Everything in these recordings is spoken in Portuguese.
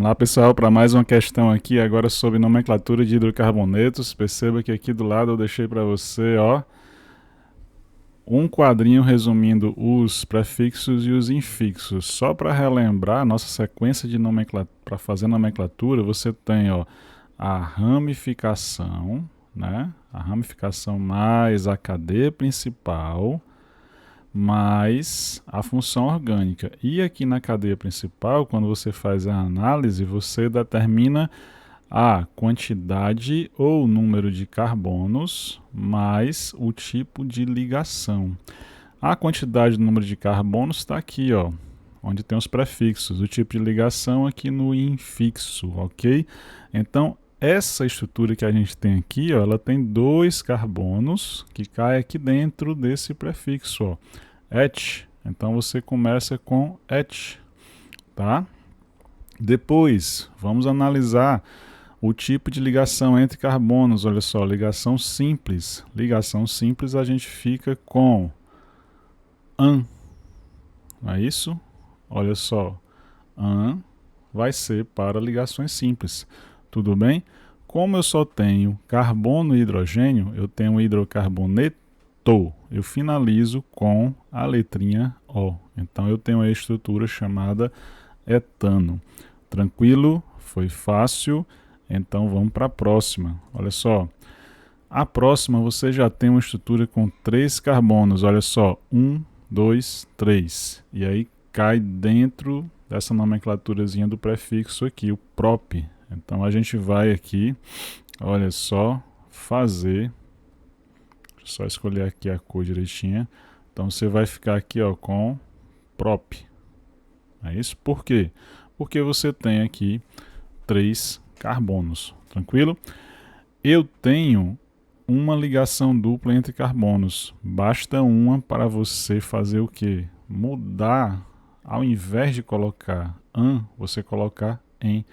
Vamos lá, pessoal, para mais uma questão aqui agora sobre nomenclatura de hidrocarbonetos. Perceba que aqui do lado eu deixei para você, ó, um quadrinho resumindo os prefixos e os infixos. Só para relembrar a nossa sequência de nomenclatura, para fazer nomenclatura, você tem, ó, a ramificação, né? A ramificação mais a cadeia principal, mais a função orgânica. E aqui na cadeia principal, quando você faz a análise, você determina a quantidade ou número de carbonos mais o tipo de ligação. A quantidade do número de carbonos está aqui, ó, onde tem os prefixos. O tipo de ligação aqui no infixo, ok? Então, essa estrutura que a gente tem aqui, ó, ela tem 2 carbonos que caem aqui dentro desse prefixo, ó, et. Então você começa com et, tá? Depois, vamos analisar o tipo de ligação entre carbonos. Olha só, ligação simples. Ligação simples a gente fica com an. Não é isso? Olha só, an vai ser para ligações simples. Tudo bem? Como eu só tenho carbono e hidrogênio, eu tenho hidrocarboneto. Eu finalizo com a letrinha O. Então eu tenho a estrutura chamada etano. Tranquilo? Foi fácil. Então vamos para a próxima. Olha só. A próxima você já tem uma estrutura com 3 carbonos. Olha só. 1, 2, 3. E aí cai dentro dessa nomenclaturazinha do prefixo aqui, o prop. Então a gente vai aqui, olha só, fazer. Deixa eu só escolher aqui a cor direitinha. Então você vai ficar aqui, ó, com prop. É isso? Por quê? Porque você tem aqui 3 carbonos. Tranquilo? Eu tenho uma ligação dupla entre carbonos. Basta uma para você fazer o quê? Mudar. Ao invés de colocar an, você colocar em.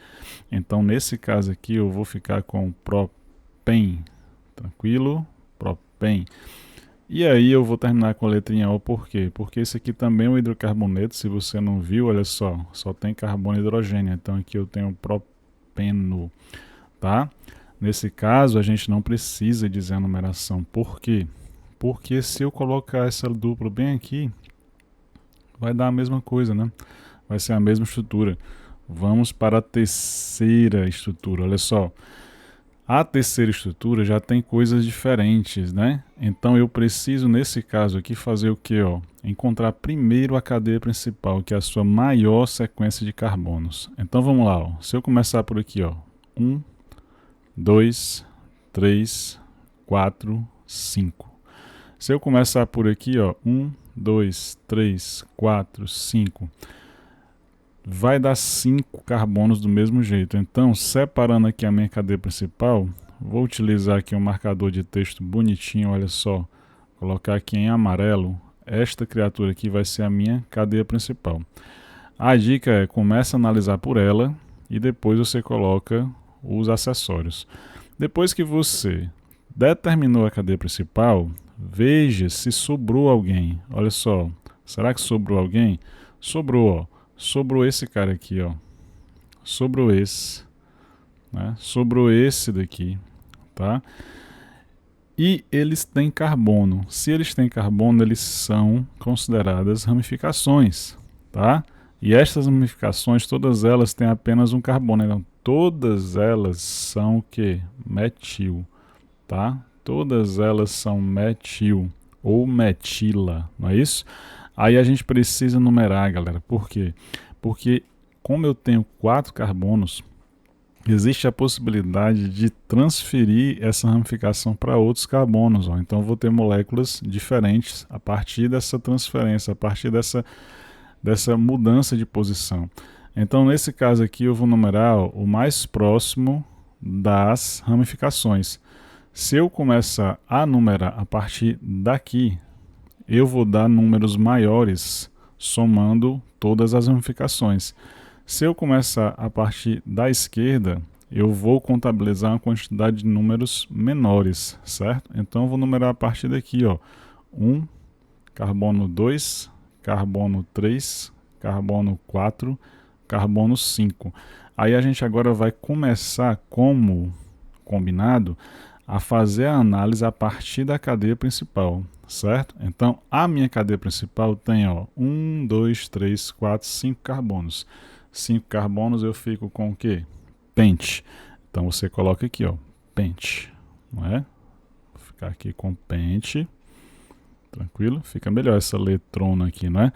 Então, nesse caso aqui, eu vou ficar com propen. Tranquilo? Propen. E aí eu vou terminar com a letrinha O, por quê? Porque esse aqui também é um hidrocarboneto. Se você não viu, olha só tem carbono e hidrogênio. Então aqui eu tenho propeno, tá? Nesse caso, a gente não precisa dizer a numeração. Por quê? Porque se eu colocar essa dupla bem aqui, vai dar a mesma coisa, né? Vai ser a mesma estrutura. Vamos para a terceira estrutura. Olha só. A terceira estrutura já tem coisas diferentes, né? Então eu preciso, nesse caso aqui, fazer o quê? Ó? Encontrar primeiro a cadeia principal, que é a sua maior sequência de carbonos. Então vamos lá. Ó. Se eu começar por aqui, ó. 1, 2, 3, 4, 5. Se eu começar por aqui, ó, 1, 2, 3, 4, 5, vai dar 5 carbonos do mesmo jeito. Então, separando aqui a minha cadeia principal, vou utilizar aqui um marcador de texto bonitinho, olha só, colocar aqui em amarelo. Esta criatura aqui vai ser a minha cadeia principal. A dica é, começa a analisar por ela e depois você coloca os acessórios. Depois que você determinou a cadeia principal, veja se sobrou alguém. Olha só, será que sobrou alguém? Sobrou, ó. Sobrou esse cara aqui, ó. Sobrou esse, né? Sobrou esse daqui, tá? E eles têm carbono. Se eles têm carbono, eles são consideradas ramificações, tá? E estas ramificações, todas elas têm apenas um carbono. Então, todas elas são o que? Metil, tá? Todas elas são metil ou metila, não é isso? Aí a gente precisa numerar, galera. Por quê? Porque como eu tenho 4 carbonos, existe a possibilidade de transferir essa ramificação para outros carbonos. Ó. Então eu vou ter moléculas diferentes a partir dessa transferência, a partir dessa mudança de posição. Então nesse caso aqui eu vou numerar, ó, o mais próximo das ramificações. Se eu começar a numerar a partir daqui, eu vou dar números maiores somando todas as ramificações. Se eu começar a partir da esquerda, eu vou contabilizar uma quantidade de números menores, certo? Então eu vou numerar a partir daqui, ó. 1, carbono 2, carbono 3, carbono 4, carbono 5. Aí a gente agora vai começar, como combinado, a fazer a análise a partir da cadeia principal, certo? Então, a minha cadeia principal tem 1, 2, 3, 4, 5 carbonos. 5 carbonos eu fico com o quê? Pente. Então você coloca aqui, pente, não é? Vou ficar aqui com pente. Tranquilo? Fica melhor essa letrona aqui, não é?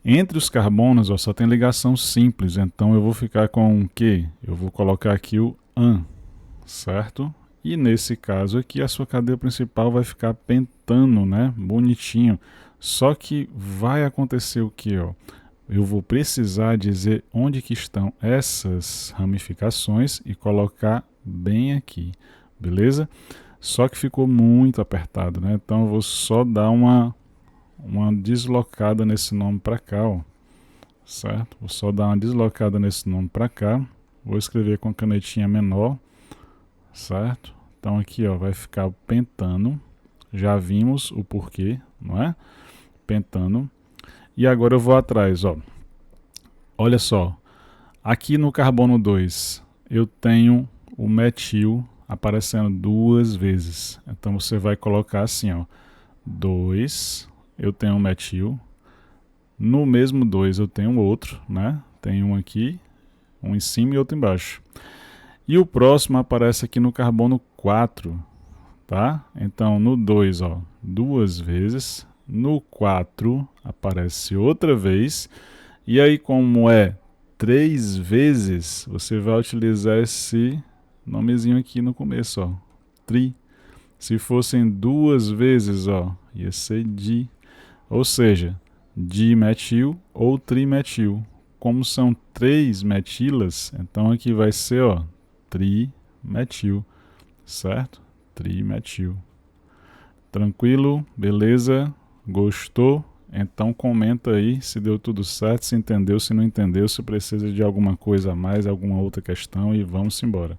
Entre os carbonos, só tem ligação simples, então eu vou ficar com o quê? Eu vou colocar aqui o AN, certo? E nesse caso aqui, a sua cadeia principal vai ficar pentano, né? Bonitinho. Só que vai acontecer o quê, Eu vou precisar dizer onde que estão essas ramificações e colocar bem aqui, beleza? Só que ficou muito apertado, né? Então eu vou só dar uma deslocada nesse nome para cá, certo? Vou só dar uma deslocada nesse nome para cá. Vou escrever com canetinha menor, certo? Então aqui, vai ficar o pentano. Já vimos o porquê, não é? Pentano. E agora eu vou atrás, Olha só. Aqui no carbono 2, eu tenho o metil aparecendo 2 vezes. Então você vai colocar assim, 2, eu tenho um metil. No mesmo 2 eu tenho outro, né? Tem um aqui, um em cima e outro embaixo. E o próximo aparece aqui no carbono 4, tá? Então no 2, 2 vezes. No 4 aparece outra vez. E aí, como é 3 vezes, você vai utilizar esse nomezinho aqui no começo, tri. Se fossem 2 vezes, ia ser di. Ou seja, dimetil ou trimetil. Como são 3 metilas, então aqui vai ser, trimetil, certo? Trimetil. Tranquilo? Beleza? Gostou? Então comenta aí se deu tudo certo, se entendeu, se não entendeu, se precisa de alguma coisa a mais, alguma outra questão e vamos embora.